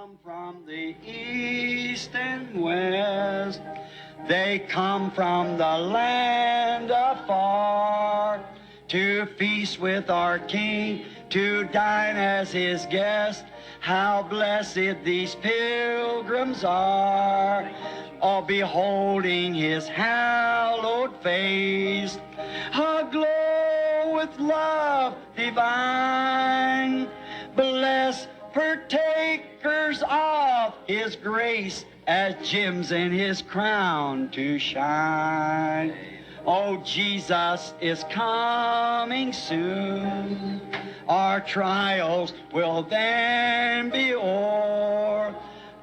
come from the east and west. They come from the land afar to feast with our King, to dine as His guest. How blessed these pilgrims are, all beholding His hallowed face, aglow with love divine. Blessed partakers of His grace, as gems in His crown to shine. Oh, Jesus is coming soon. Our trials will then be o'er.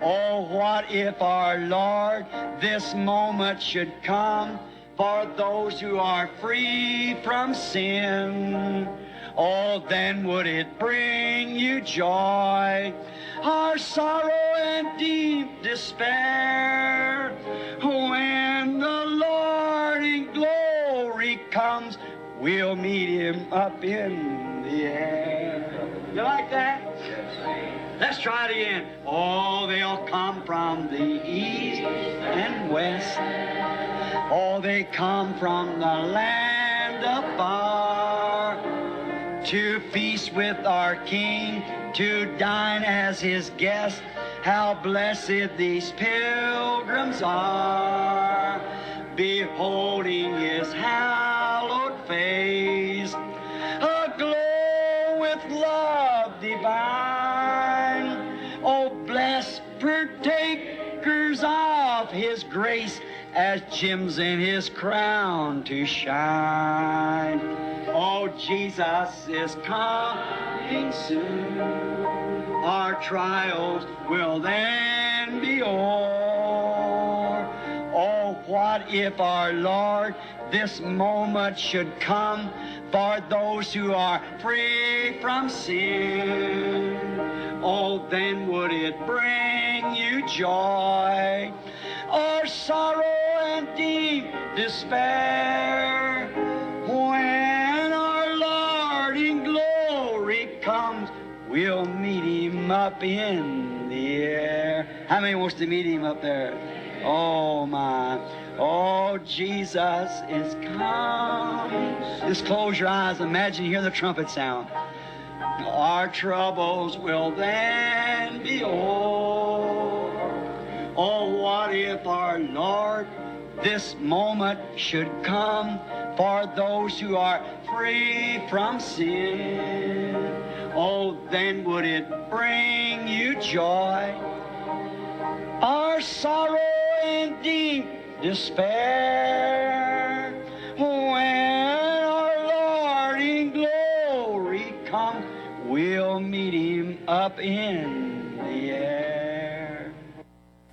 Oh, what if our Lord this moment should come for those who are free from sin? Oh, then would it bring you joy, our sorrow and deep despair, when the Lord in glory comes, we'll meet Him up in the air. You like that? Let's try it again. Oh, they'll come from the east and west. Oh, they come from the land afar to feast with our King, to dine as His guest. How blessed these pilgrims are, beholding His hallowed face, aglow with love divine. Oh, blessed partakers of His grace, as gems in His crown to shine. Oh, Jesus is coming soon. Our trials will then be o'er. Oh, what if our Lord this moment should come for those who are free from sin? Oh, then would it bring you joy, or sorrow and deep despair, when our Lord in glory comes, we'll meet Him up in the air. How many wants to meet Him up there? Oh, my. Oh, Jesus is coming. Just close your eyes. Imagine you hear the trumpet sound. Our troubles will then be o'er. Oh, what if our Lord this moment should come for those who are free from sin? Oh, then would it bring you joy, our sorrow and deep despair, when our Lord in glory comes, we'll meet Him up in the air.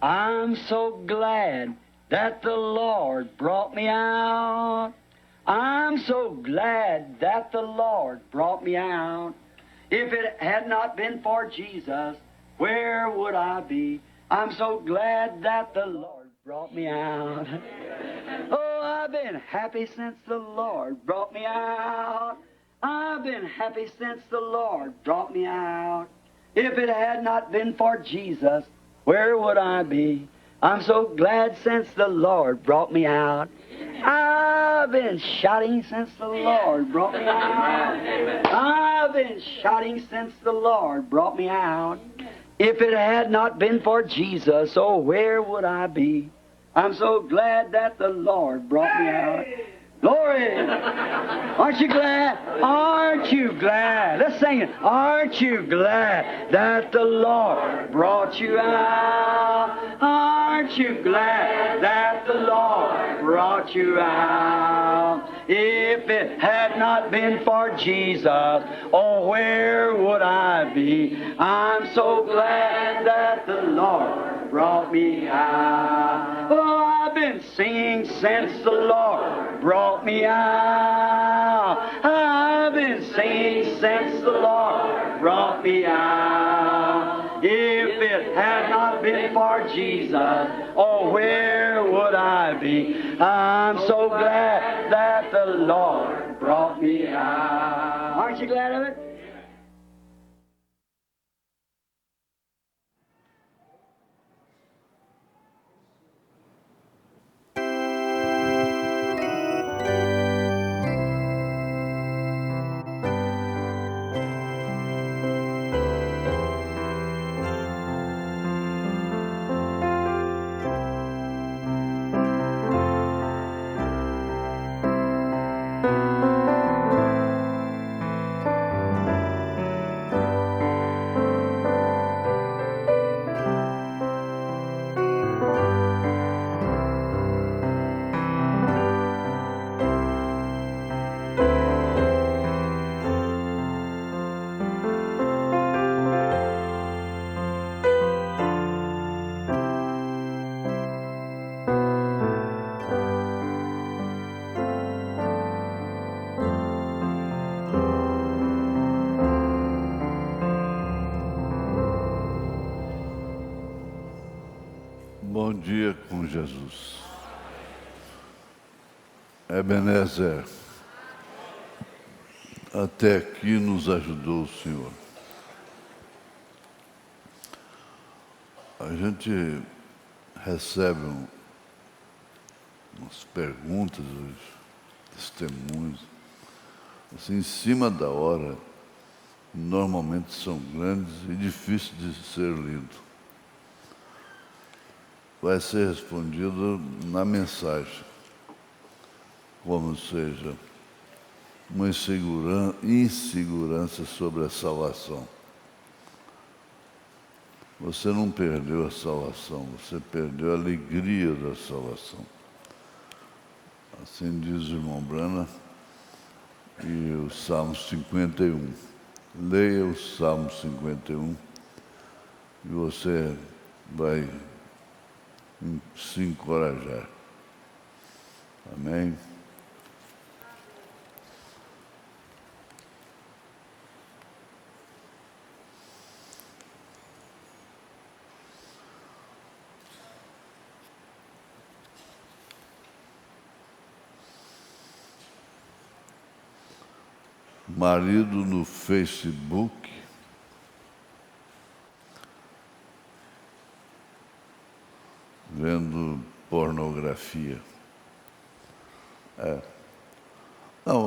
I'm so glad that the Lord brought me out. I'm so glad that the Lord brought me out. If it had not been for Jesus, where would I be? I'm so glad that the Lord brought me out. Oh, I've been happy since the Lord brought me out. I've been happy since the Lord brought me out. If it had not been for Jesus, where would I be? I'm so glad since the Lord brought me out. I've been shouting since the Lord brought me out. I've been shouting since the Lord brought me out. If it had not been for Jesus, oh, where would I be? I'm so glad that the Lord brought me out. Glory! Aren't you glad? Aren't you glad? Let's sing it. Aren't you glad that the Lord brought you out? Aren't you glad that the Lord brought you out? If it had not been for Jesus, oh, where would I be? I'm so glad that the Lord brought me out. Oh, I've been singing since the Lord brought me out. I've been singing since the Lord brought me out. If it had not been for Jesus, oh, where would I be? I'm so glad that the Lord brought me out. Aren't you glad of it? Bom dia com Jesus. Ebenezer, até aqui nos ajudou o Senhor. A gente recebe umas perguntas, testemunhos, assim, em cima da hora, normalmente são grandes e difíceis de ser lido. Vai ser respondido na mensagem, como seja uma insegurança sobre a salvação. Você não perdeu a salvação, você perdeu a alegria da salvação. Assim diz o irmão Brana e o Salmo 51. Leia o Salmo 51 e você vai se encorajar. Amém? Marido no Facebook vendo pornografia. Não,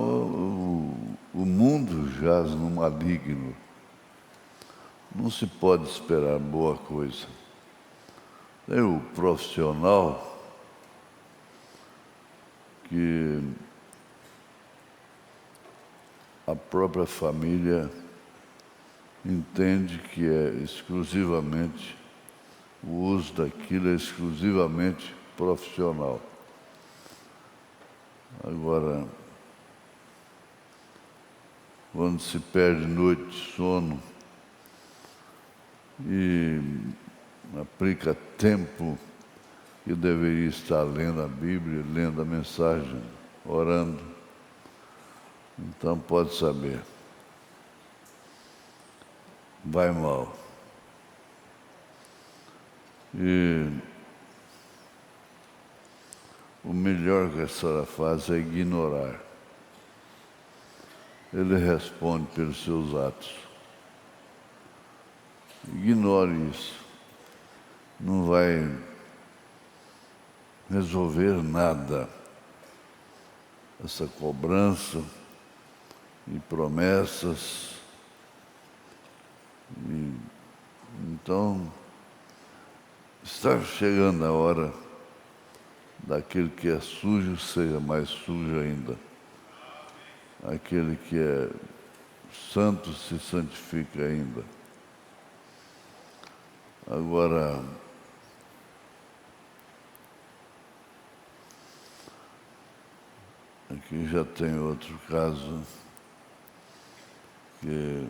o mundo jaz no maligno. Não se pode esperar boa coisa. Tem o profissional que a própria família entende que é exclusivamente, o uso daquilo é exclusivamente profissional. Agora, quando se perde noite de sono e aplica tempo que deveria estar lendo a Bíblia, lendo a mensagem, orando, então pode saber, vai mal. E o melhor que a senhora faz é ignorar. Ele responde pelos seus atos. Ignore isso. Não vai resolver nada. Essa cobrança e promessas. Então, está chegando a hora daquele que é sujo seja mais sujo ainda. Aquele que é santo se santifica ainda. Agora, aqui já tem outro caso que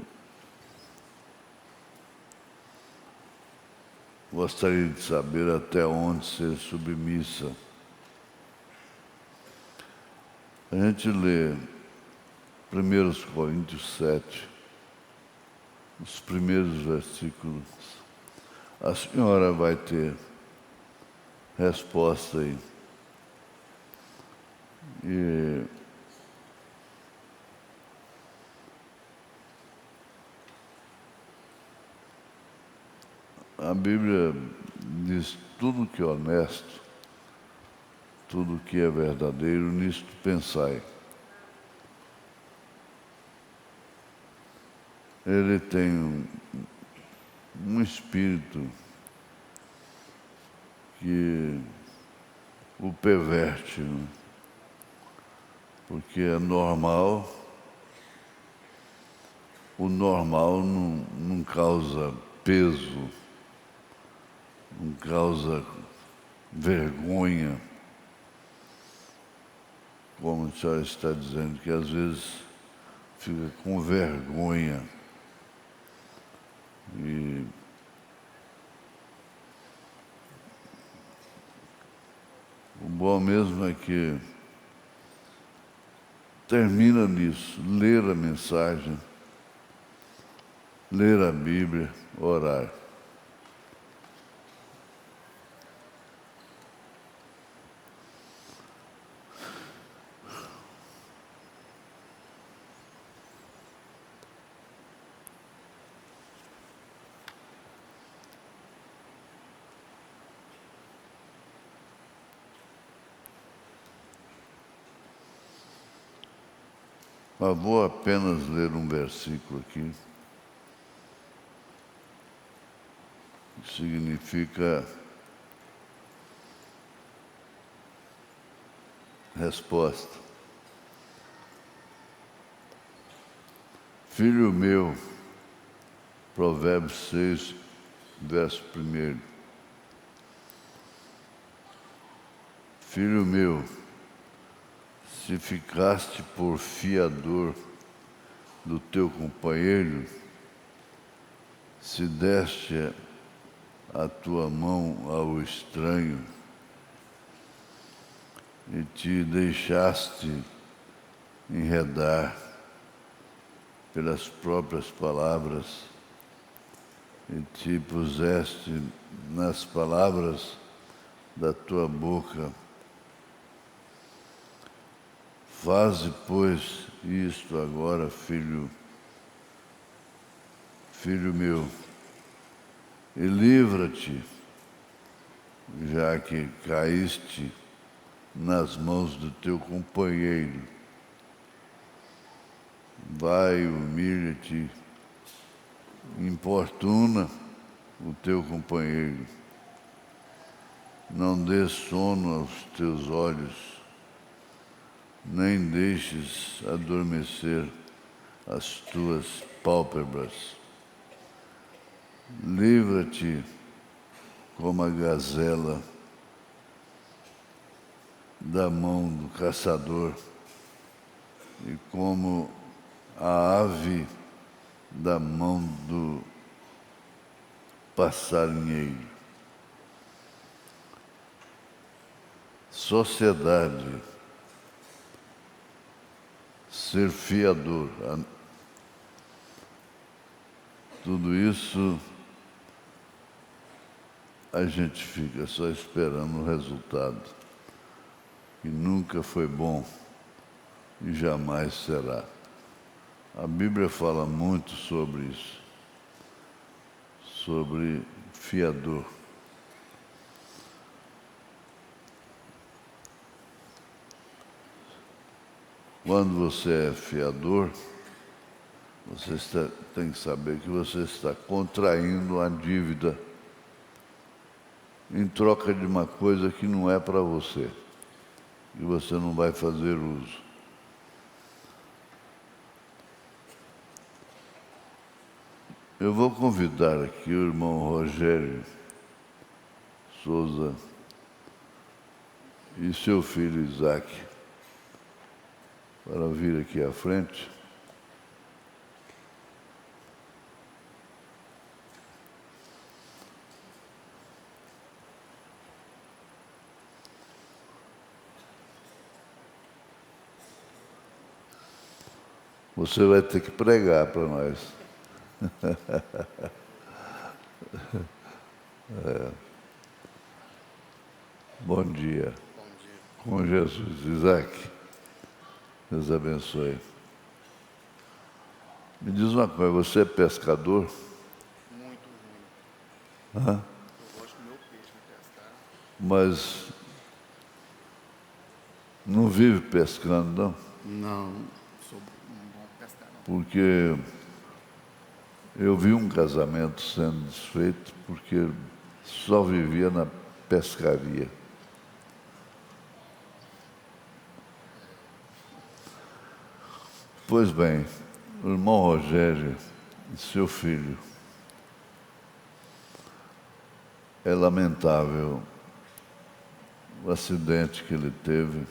gostaria de saber até onde ser submissa. A gente lê 1 Coríntios 7, os primeiros versículos. A senhora vai ter resposta aí. E a Bíblia diz tudo que é honesto, tudo que é verdadeiro, nisto pensai. Ele tem um espírito que o perverte, né? Porque é normal, o normal não causa peso, não causa vergonha, como a senhora está dizendo, que às vezes fica com vergonha. E o bom mesmo é que termina nisso, ler a mensagem, ler a Bíblia, orar. Mas vou apenas ler um versículo aqui, que significa resposta. Filho meu, Provérbios 6, verso 1. Filho meu, se ficaste por fiador do teu companheiro, se deste a tua mão ao estranho e te deixaste enredar pelas próprias palavras e te puseste nas palavras da tua boca, faze, pois, isto agora, filho meu, e livra-te, já que caíste nas mãos do teu companheiro. Vai, humilha-te, importuna o teu companheiro. Não dê sono aos teus olhos, nem deixes adormecer as tuas pálpebras. Livra-te como a gazela da mão do caçador e como a ave da mão do passarinheiro. Sociedade, ser fiador, tudo isso a gente fica só esperando o resultado, que nunca foi bom e jamais será. A Bíblia fala muito sobre isso, sobre fiador. Quando você é fiador, você tem que saber que você está contraindo a dívida em troca de uma coisa que não é para você, e você não vai fazer uso. Eu vou convidar aqui o irmão Rogério Souza e seu filho Isaac para vir aqui à frente. Você vai ter que pregar para nós. Bom dia. Com Jesus. Isaac, Deus abençoe. Me diz uma coisa, você é pescador? Muito ruim. Hã? Eu gosto do meu peixe de pescar. Mas não vive pescando, não? Não, sou um bom pescar, não. Porque eu vi um casamento sendo desfeito porque só vivia na pescaria. Pois bem, o irmão Rogério e seu filho, é lamentável o acidente que ele teve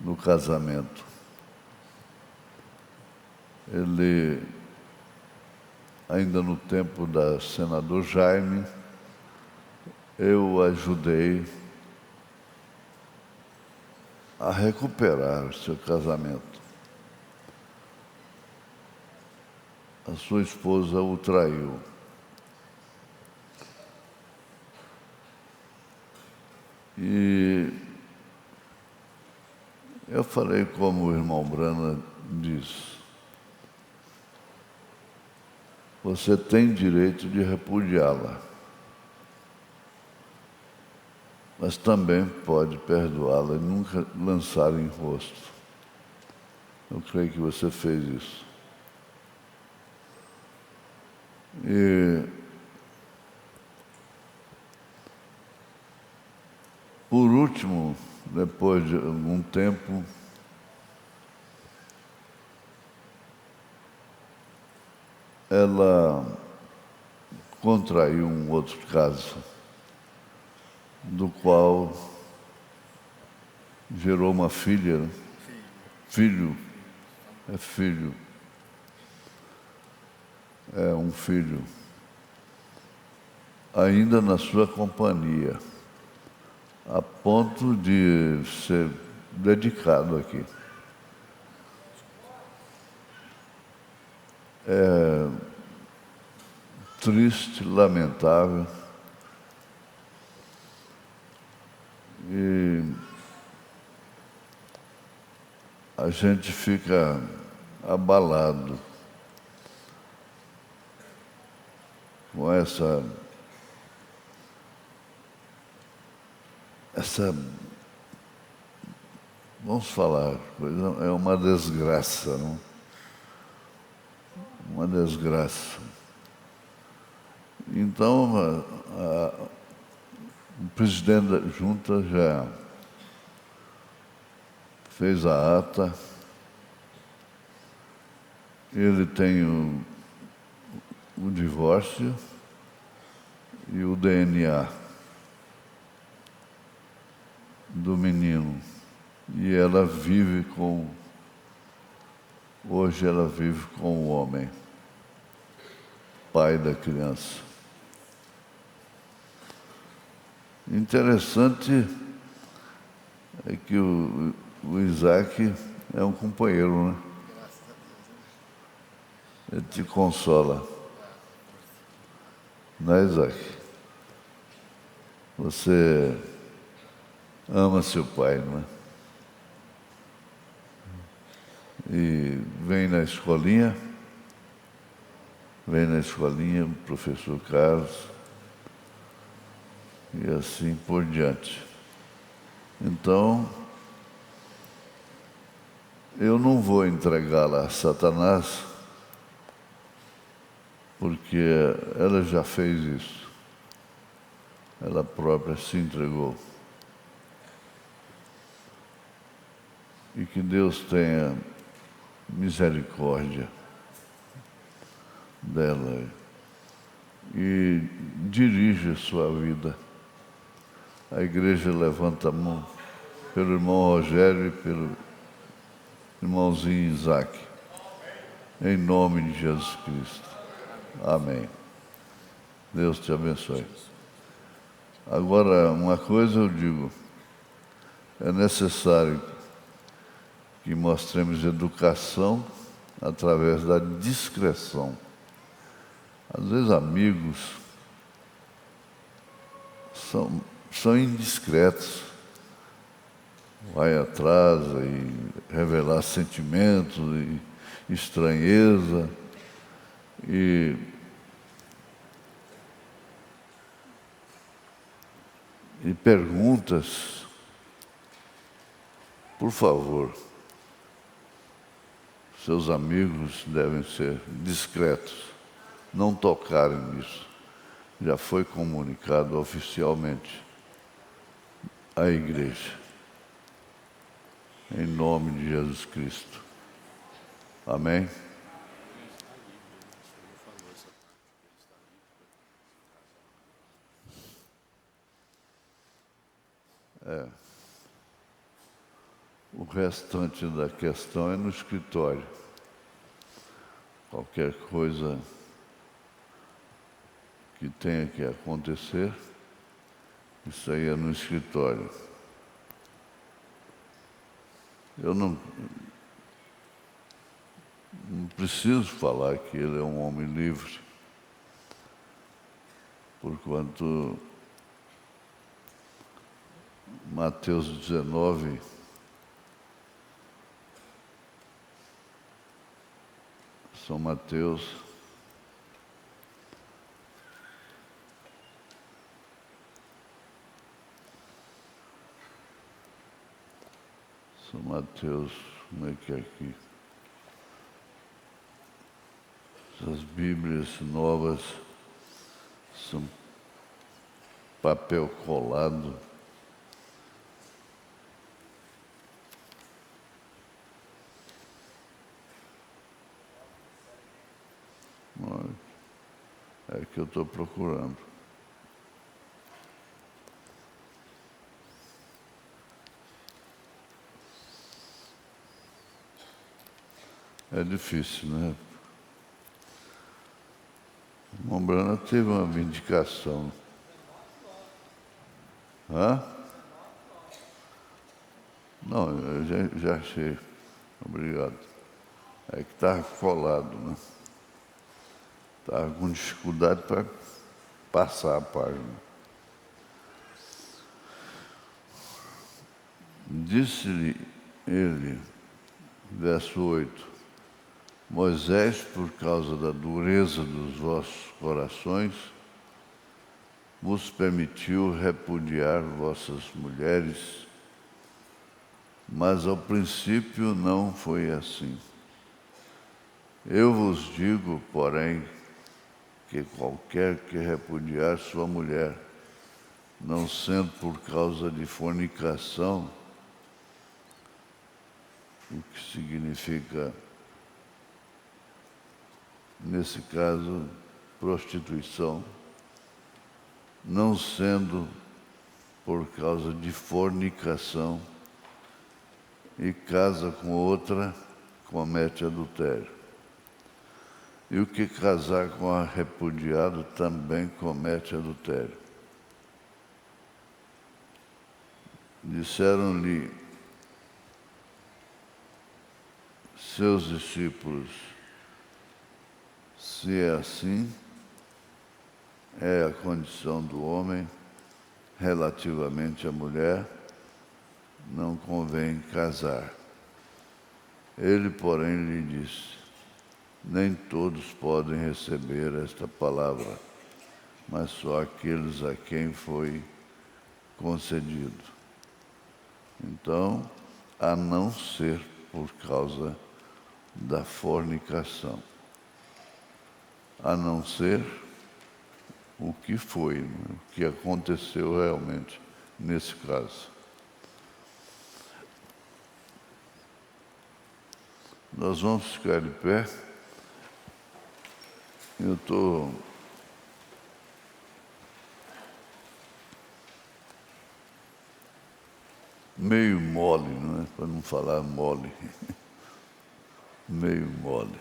no casamento. Ele, ainda no tempo da senador Jaime, eu o ajudei a recuperar o seu casamento. A sua esposa o traiu. E eu falei como o irmão Brana disse: você tem direito de repudiá-la, mas também pode perdoá-la e nunca lançar em rosto. Eu creio que você fez isso. E por último, depois de algum tempo, ela contraiu um outro caso, do qual gerou uma filha, né? Filho, é filho, é um filho, ainda na sua companhia, a ponto de ser dedicado aqui. É triste, lamentável, e a gente fica abalado com essa vamos falar, é uma desgraça, não? Uma desgraça. Então, o presidente da junta já fez a ata, ele tem o divórcio e o DNA do menino. E ela vive hoje ela vive com o homem, pai da criança. Interessante é que o Isaac é um companheiro, né? Graças a Deus, né? Ele te consola. Não é, Isaac? Você ama seu pai, não é? E vem na escolinha, o professor Carlos, e assim por diante. Então, eu não vou entregá-la a Satanás, porque ela já fez isso. Ela própria se entregou. E que Deus tenha misericórdia dela e dirige a sua vida. A igreja levanta a mão pelo irmão Rogério e pelo irmãozinho Isaac, em nome de Jesus Cristo. Amém. Deus te abençoe. Agora, uma coisa eu digo, é necessário que mostremos educação através da discrição. Às vezes amigos são indiscretos, vai atrás e revelar sentimentos e estranheza e perguntas. Por favor, seus amigos devem ser discretos, não tocarem nisso. Já foi comunicado oficialmente à igreja. Em nome de Jesus Cristo. Amém? O restante da questão é no escritório. Qualquer coisa que tenha que acontecer, isso aí é no escritório. Eu não preciso falar que ele é um homem livre, porquanto Mateus 19, São Mateus, como é que é aqui? As Bíblias novas são papel colado. É que eu estou procurando. É difícil, né? Mombrana teve uma vindicação. Hã? Não, eu já achei. Obrigado. É que estava colado, né? Estava com dificuldade para passar a página. Disse-lhe ele, verso 8, Moisés, por causa da dureza dos vossos corações, vos permitiu repudiar vossas mulheres, mas ao princípio não foi assim. Eu vos digo, porém, que qualquer que repudiar sua mulher, não sendo por causa de fornicação, o que significa, nesse caso, prostituição, não sendo por causa de fornicação, e casa com outra, comete adultério. E o que casar com a repudiado também comete adultério. Disseram-lhe seus discípulos, se é assim, é a condição do homem relativamente à mulher, não convém casar. Ele, porém, lhe disse, nem todos podem receber esta palavra, mas só aqueles a quem foi concedido. Então, a não ser por causa da fornicação. A não ser o que foi, né? O que aconteceu realmente nesse caso. Nós vamos ficar de pé. Eu estou meio mole, não é? Para não falar mole. Meio mole.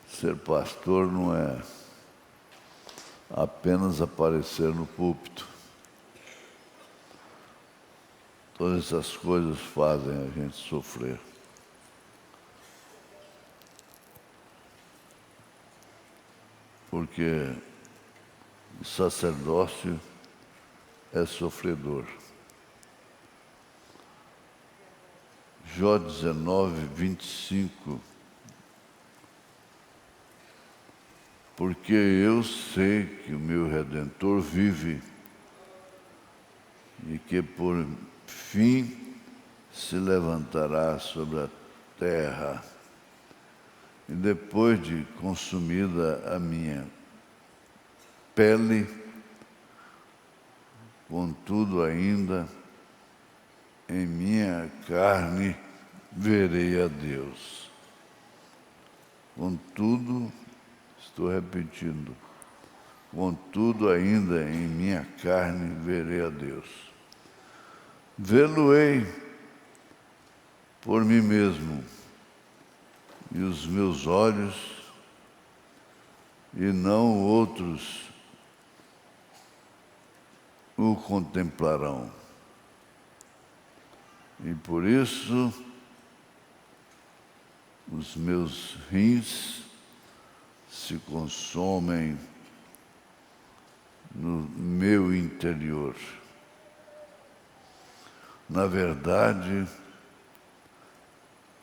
Ser pastor não é apenas aparecer no púlpito. Todas essas coisas fazem a gente sofrer. Porque o sacerdócio é sofredor. Jó 19, 25. Porque eu sei que o meu Redentor vive e que por fim se levantará sobre a terra. E depois de consumida a minha pele, contudo ainda em minha carne verei a Deus. Contudo, estou repetindo, contudo ainda em minha carne verei a Deus. Vê-lo-ei por mim mesmo, e os meus olhos, e não outros, o contemplarão. E por isso, os meus rins se consomem no meu interior. Na verdade,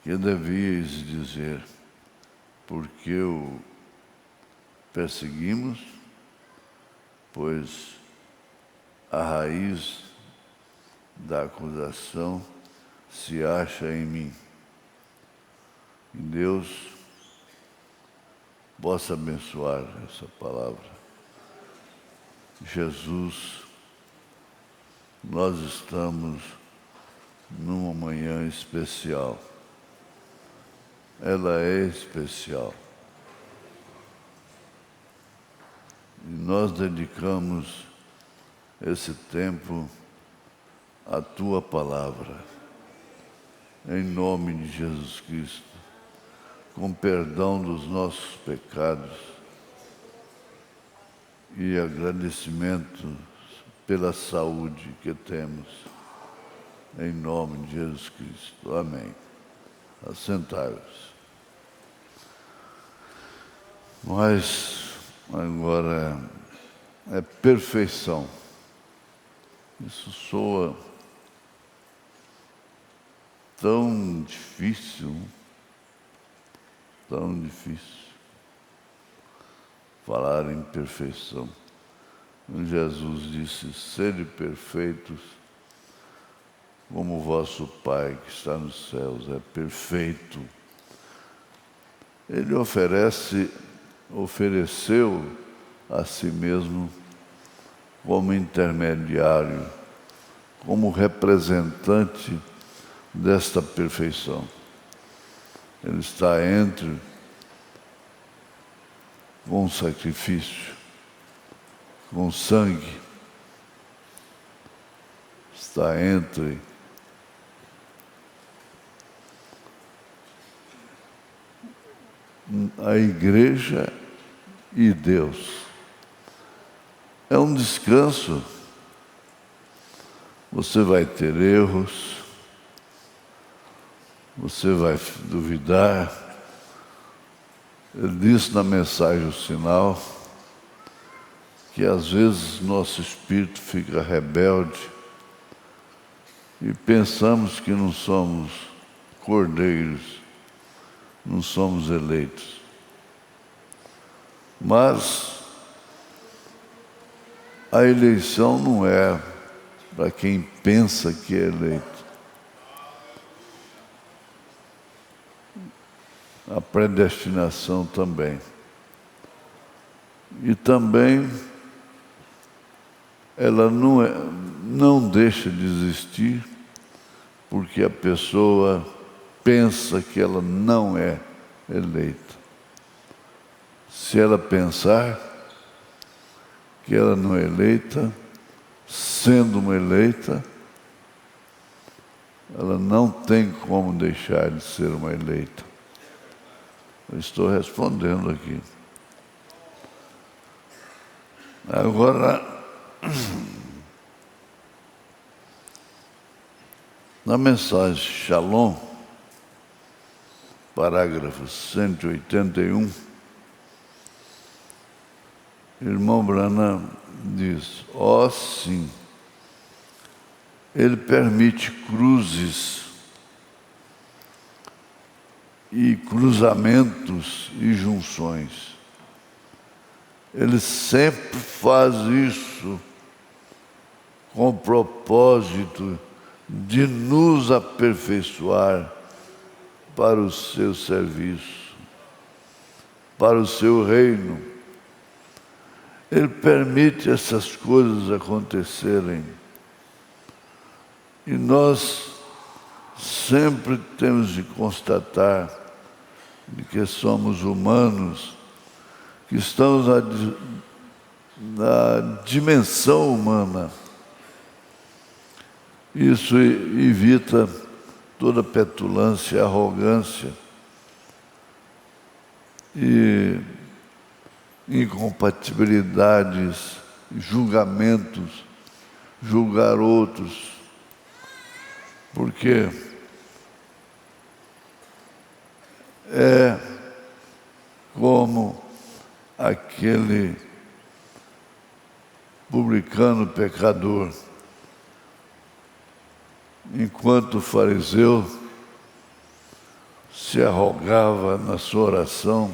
que devíeis dizer, porque o perseguimos, pois a raiz da acusação se acha em mim. Que Deus possa abençoar essa palavra. Jesus, nós estamos numa manhã especial. Ela é especial. E nós dedicamos esse tempo à Tua palavra, em nome de Jesus Cristo, com perdão dos nossos pecados e agradecimento pela saúde que temos, em nome de Jesus Cristo. Amém. Assentai-vos. Mas agora é perfeição. Isso soa tão difícil, falar em perfeição. Jesus disse: sede perfeitos, como o vosso Pai que está nos céus é perfeito. Ele ofereceu a si mesmo como intermediário, como representante desta perfeição. Ele está entre com sacrifício, com sangue, está entre a igreja e Deus. É um descanso. Você vai ter erros, você vai duvidar. Ele disse na mensagem O Sinal que às vezes nosso espírito fica rebelde e pensamos que não somos cordeiros, não somos eleitos. Mas a eleição não é para quem pensa que é eleito. A predestinação também. E também ela não deixa de existir porque a pessoa pensa que ela não é eleita. Se ela pensar que ela não é eleita, sendo uma eleita, ela não tem como deixar de ser uma eleita. Eu estou respondendo aqui. Agora, na mensagem Shalom, parágrafo 181, irmão Branham diz: sim, ele permite cruzes e cruzamentos e junções. Ele sempre faz isso com o propósito de nos aperfeiçoar para o seu serviço, para o seu reino. Ele permite essas coisas acontecerem. E nós sempre temos de constatar de que somos humanos, que estamos na dimensão humana. Isso evita toda petulância, arrogância e incompatibilidades, julgamentos, julgar outros. Porque é como aquele publicano pecador, enquanto o fariseu se arrogava na sua oração,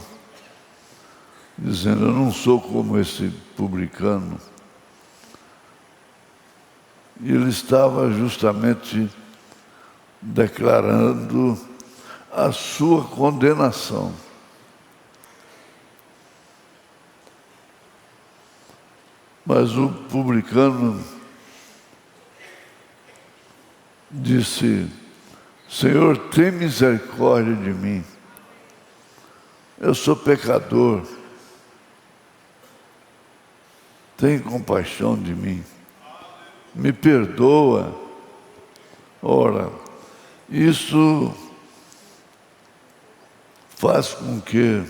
dizendo: eu não sou como esse publicano. E ele estava justamente declarando a sua condenação. Mas o publicano disse: Senhor, tem misericórdia de mim. Eu sou pecador. Tem compaixão de mim. Me perdoa. Ora, isso faz com que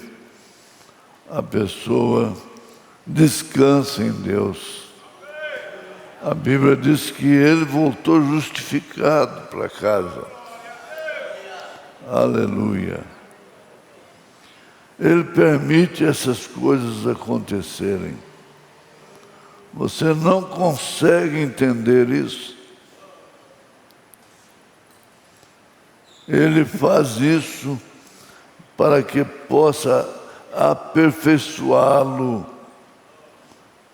a pessoa descanse em Deus. A Bíblia diz que ele voltou justificado para casa. Aleluia. Ele permite essas coisas acontecerem. Você não consegue entender isso. Ele faz isso para que possa aperfeiçoá-lo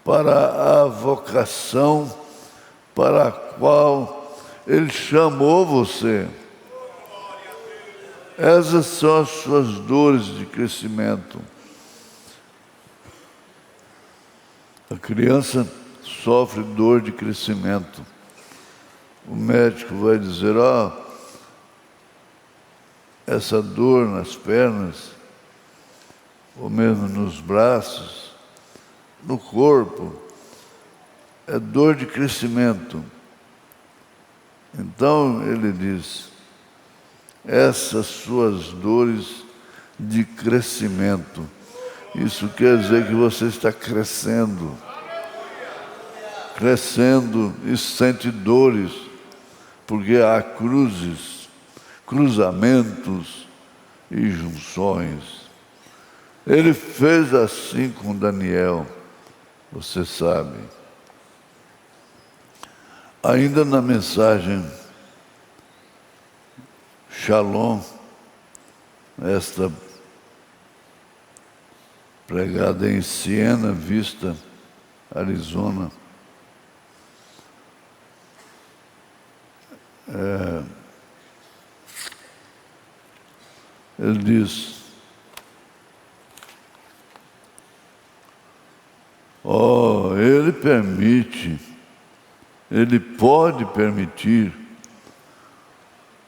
para a vocação para a qual Ele chamou você. Essas são as suas dores de crescimento. A criança sofre dor de crescimento. O médico vai dizer, essa dor nas pernas, ou mesmo nos braços, no corpo, é dor de crescimento. Então ele diz, essas suas dores de crescimento, isso quer dizer que você está crescendo. Crescendo e sente dores, porque há cruzamentos e junções. Ele fez assim com Daniel, você sabe. Ainda na mensagem Shalom, esta pregada em Siena Vista, Arizona, ele diz, ele pode permitir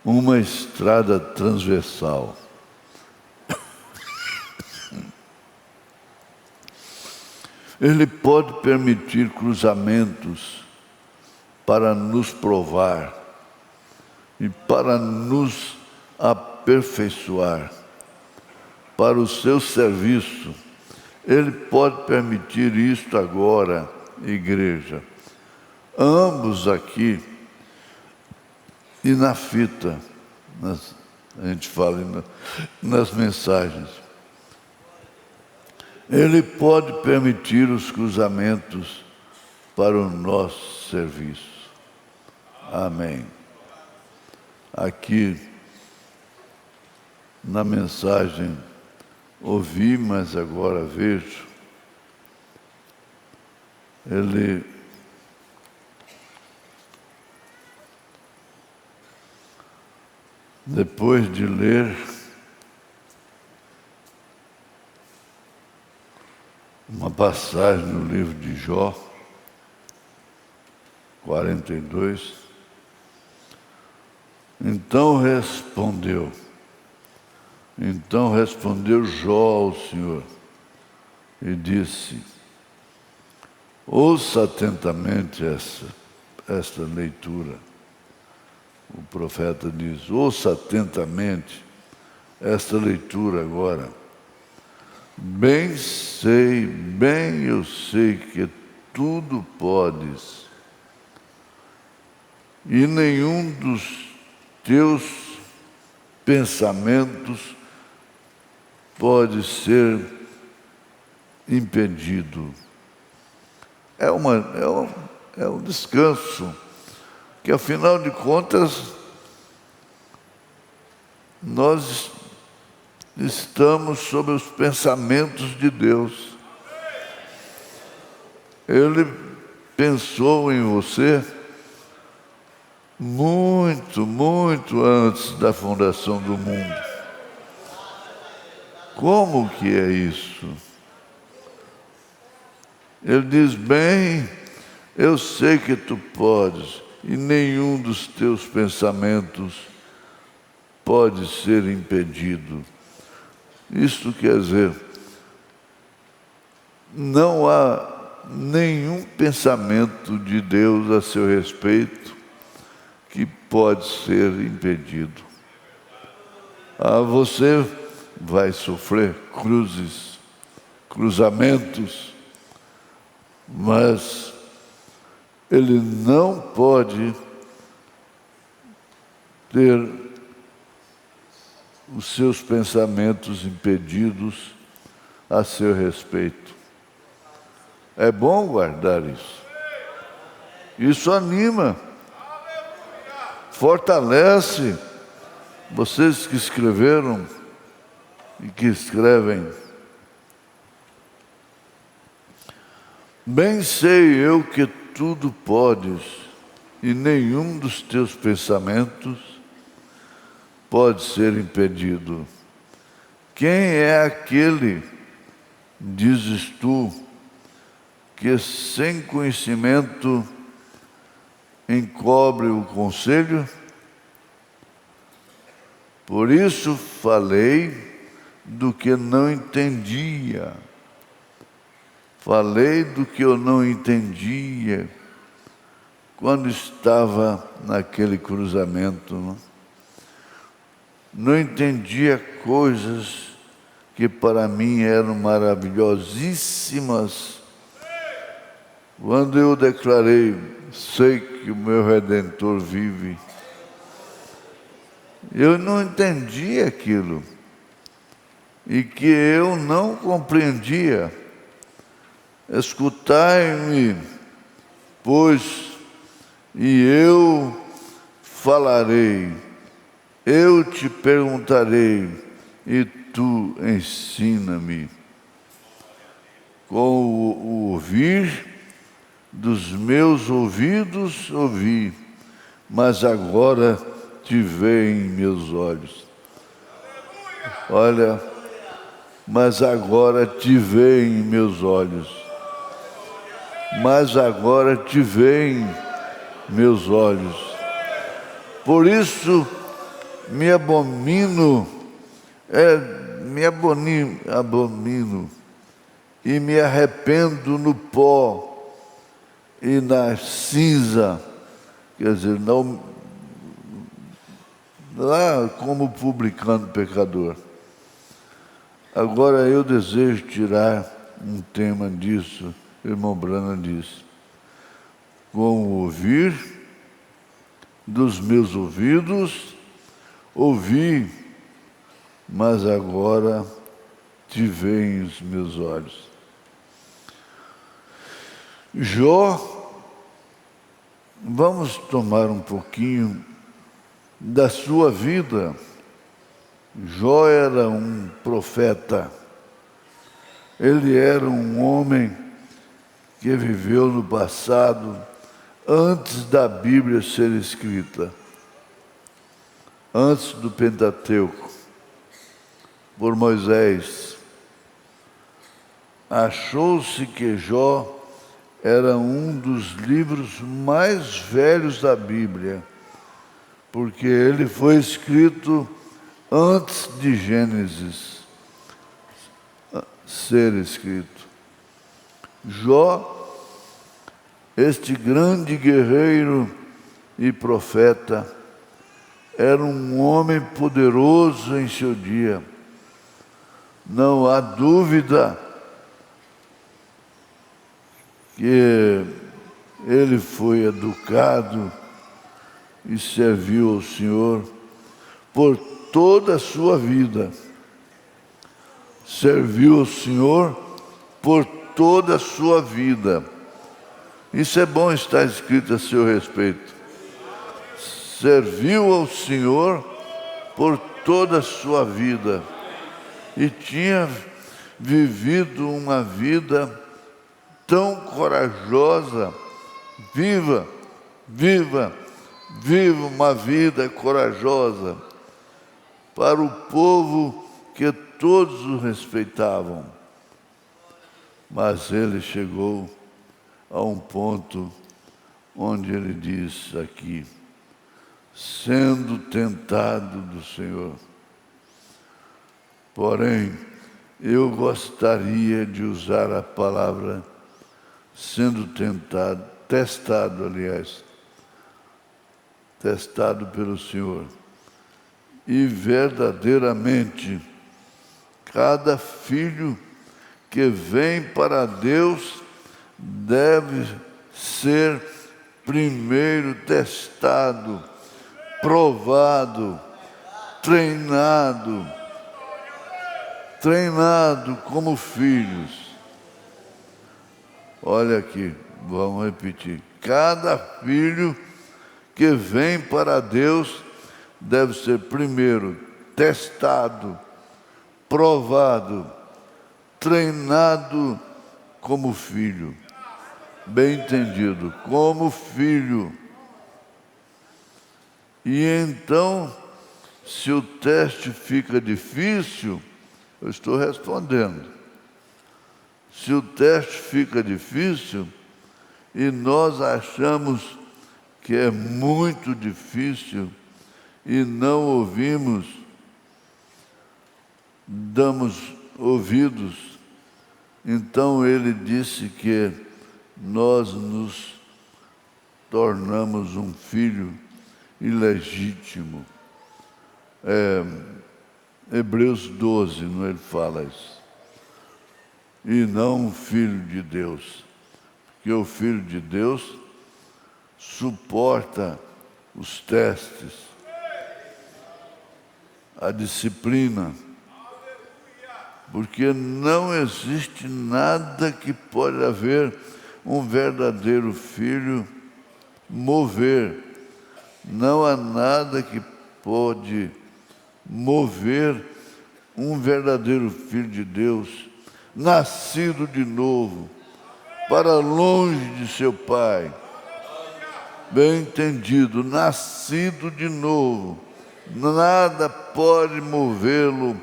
uma estrada transversal. Ele pode permitir cruzamentos para nos provar e para nos aperfeiçoar para o seu serviço. Ele pode permitir isto agora, igreja. Ambos aqui e na fita, a gente fala nas mensagens. Ele pode permitir os cruzamentos para o nosso serviço. Amém. Aqui, na mensagem, ouvi, mas agora vejo, ele depois de ler uma passagem no livro de Jó, 42, então respondeu Jó ao Senhor e disse, ouça atentamente esta leitura. O profeta diz, ouça atentamente esta leitura agora. Bem eu sei que tudo podes, e nenhum dos teus pensamentos pode ser impedido. É um descanso, que afinal de contas nós estamos sob os pensamentos de Deus. Ele pensou em você muito, muito antes da fundação do mundo. como que é isso? Ele diz, bem, eu sei que tu podes, e nenhum dos teus pensamentos pode ser impedido. Isto quer dizer, não há nenhum pensamento de Deus a seu respeito que pode ser impedido. Você vai sofrer cruzamentos, mas ele não pode ter os seus pensamentos impedidos a seu respeito. É bom guardar isso. Isso anima, fortalece vocês que escreveram e que escrevem. Bem sei eu que tudo podes, e nenhum dos teus pensamentos pode ser impedido. Quem é aquele, dizes tu, que sem conhecimento encobre o conselho? Por isso falei do que não entendia. Falei do que eu não entendia quando estava naquele cruzamento. Não entendia coisas que para mim eram maravilhosíssimas. Quando eu declarei, sei que o meu Redentor vive, eu não entendia aquilo e que eu não compreendia. Escutai-me, pois, e eu falarei, eu te perguntarei, e tu ensina-me. Com o ouvir dos meus ouvidos ouvi, mas agora te veem meus olhos. Olha, mas agora te veem meus olhos. Mas agora te veem meus olhos. Por isso me abomino e me arrependo no pó e na cinza, quer dizer, não, lá como publicano pecador. Agora eu desejo tirar um tema disso, o irmão Branham disse, com o ouvir dos meus ouvidos, ouvi, mas agora te veem os meus olhos. Jó, vamos tomar um pouquinho da sua vida. Jó era um profeta. Ele era um homem que viveu no passado, antes da Bíblia ser escrita, antes do Pentateuco, por Moisés. Achou-se que Jó era um dos livros mais velhos da Bíblia, porque ele foi escrito antes de Gênesis ser escrito. Jó, este grande guerreiro e profeta, era um homem poderoso em seu dia. Não há dúvida que ele foi educado e serviu ao Senhor por toda a sua vida. Serviu ao Senhor por toda a sua vida. Isso é bom estar escrito a seu respeito. Serviu ao Senhor por toda a sua vida. E tinha vivido uma vida tão corajosa. Viva uma vida corajosa para o povo que todos o respeitavam. Mas ele chegou a um ponto onde ele diz aqui, sendo tentado do Senhor. Porém, eu gostaria de usar a palavra sendo tentado, testado pelo Senhor. E verdadeiramente, cada filho que vem para Deus deve ser primeiro testado, provado, treinado como filhos. Olha aqui, vamos repetir. Cada filho que vem para Deus deve ser primeiro testado, provado, treinado como filho. Bem entendido, como filho. E então, se o teste fica difícil, eu estou respondendo. Se o teste fica difícil e nós achamos que é muito difícil e não ouvimos, damos ouvidos, então ele disse que nós nos tornamos um filho ilegítimo. Hebreus 12, não ele fala isso. E não um filho de Deus. Porque o filho de Deus suporta os testes, a disciplina, porque não existe nada que pode haver um verdadeiro filho mover. Não há nada que pode mover um verdadeiro filho de Deus, nascido de novo, para longe de seu pai. Bem entendido, nascido de novo. Nada pode movê-lo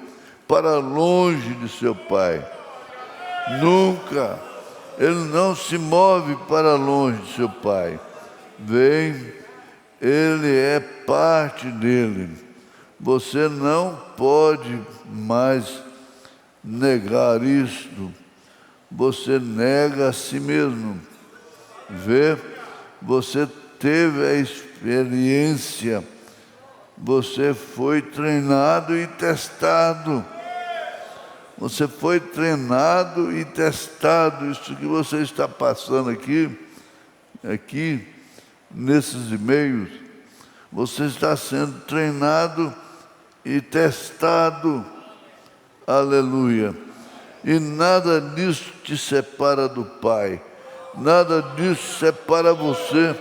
para longe de seu pai. Nunca. Ele não se move para longe de seu pai. Vem, ele é parte dele. Você não pode mais negar isto. Você nega a si mesmo. Vê, você teve a experiência. Você foi treinado e testado. Você foi treinado e testado. Isso que você está passando aqui, nesses e-mails, você está sendo treinado e testado. Aleluia. E nada disso te separa do Pai. Nada disso separa você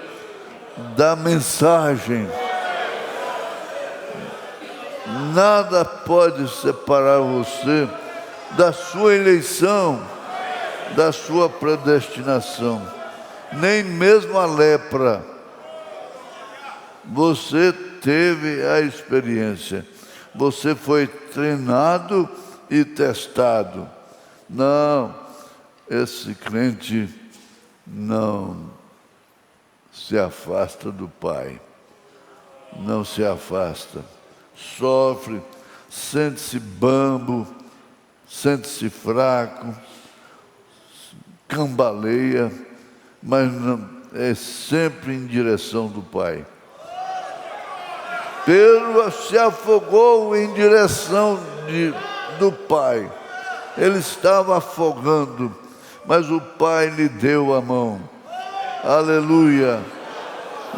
da mensagem. Nada pode separar você da sua eleição, da sua predestinação. Nem mesmo a lepra. Você teve a experiência. Você foi treinado e testado. Não, esse crente não se afasta do Pai. Não se afasta. Sofre, sente-se bambo, sente-se fraco, cambaleia, mas não, é sempre em direção do Pai. Pedro se afogou em direção do Pai. Ele estava afogando, mas o Pai lhe deu a mão. Aleluia!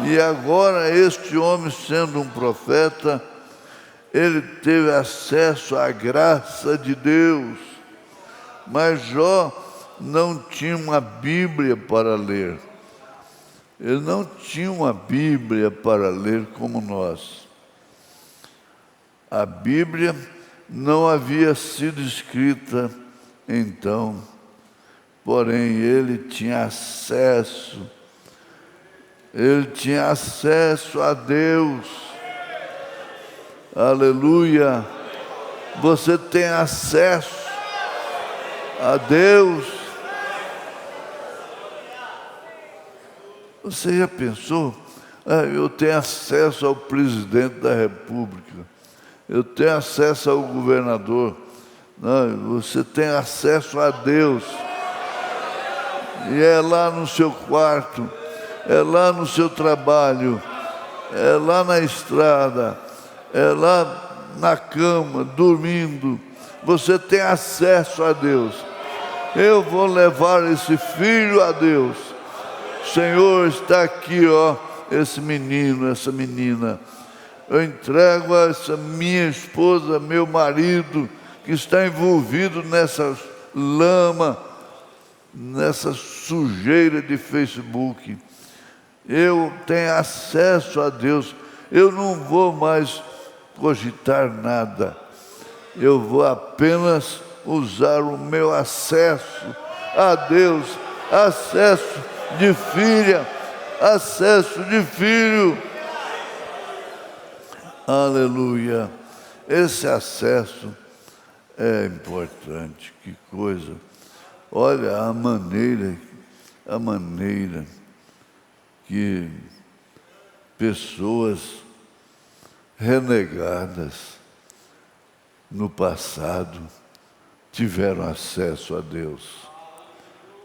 E agora este homem, sendo um profeta, ele teve acesso à graça de Deus. Mas Jó não tinha uma Bíblia para ler. Ele não tinha uma Bíblia para ler como nós. A Bíblia não havia sido escrita então, porém ele tinha acesso. Ele tinha acesso a Deus. Aleluia. Você tem acesso a Deus. Você já pensou? Eu tenho acesso ao presidente da República. Eu tenho acesso ao governador. Não, você tem acesso a Deus. E é lá no seu quarto, é lá no seu trabalho, é lá na estrada, é lá na cama, dormindo. Você tem acesso a Deus. Eu vou levar esse filho a Deus. Senhor, está aqui, ó, esse menino, essa menina. Eu entrego a essa minha esposa, meu marido, que está envolvido nessa lama, nessa sujeira de Facebook. Eu tenho acesso a Deus. Eu não vou mais cogitar nada. Eu vou apenas usar o meu acesso a Deus, acesso de filha, acesso de filho. Aleluia. Esse acesso é importante. Que coisa. Olha a maneira que pessoas renegadas no passado tiveram acesso a Deus.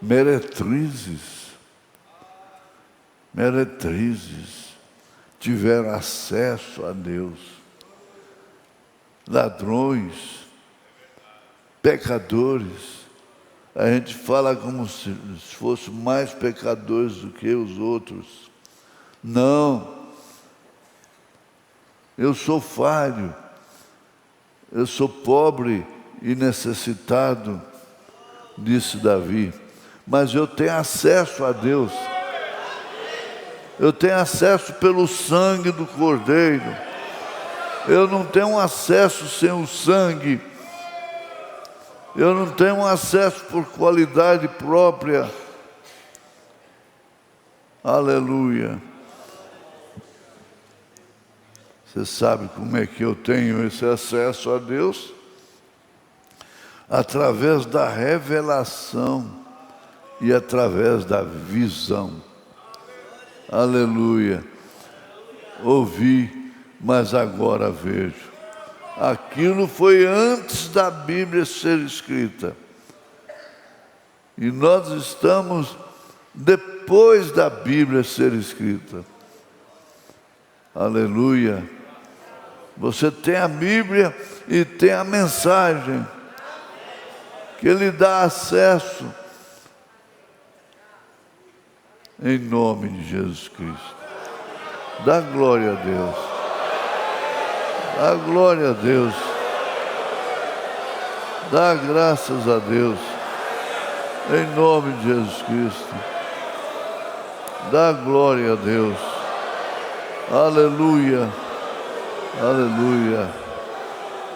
Meretrizes tiveram acesso a Deus. Ladrões, pecadores. A gente fala como se fossem mais pecadores do que os outros. Não. Eu sou falho. Eu sou pobre e necessitado, disse Davi. Mas eu tenho acesso a Deus. Eu tenho acesso pelo sangue do Cordeiro. Eu não tenho acesso sem o sangue. Eu não tenho acesso por qualidade própria. Aleluia. Você sabe como é que eu tenho esse acesso a Deus? Através da revelação e através da visão. Aleluia. Ouvi, mas agora vejo. Aquilo foi antes da Bíblia ser escrita. E nós estamos depois da Bíblia ser escrita. Aleluia. Você tem a Bíblia e tem a mensagem que lhe dá acesso. Em nome de Jesus Cristo. Dá glória a Deus. Dá glória a Deus. Dá graças a Deus. Em nome de Jesus Cristo. Dá glória a Deus. Aleluia. Aleluia.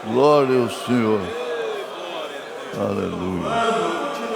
Glória ao Senhor. Aleluia.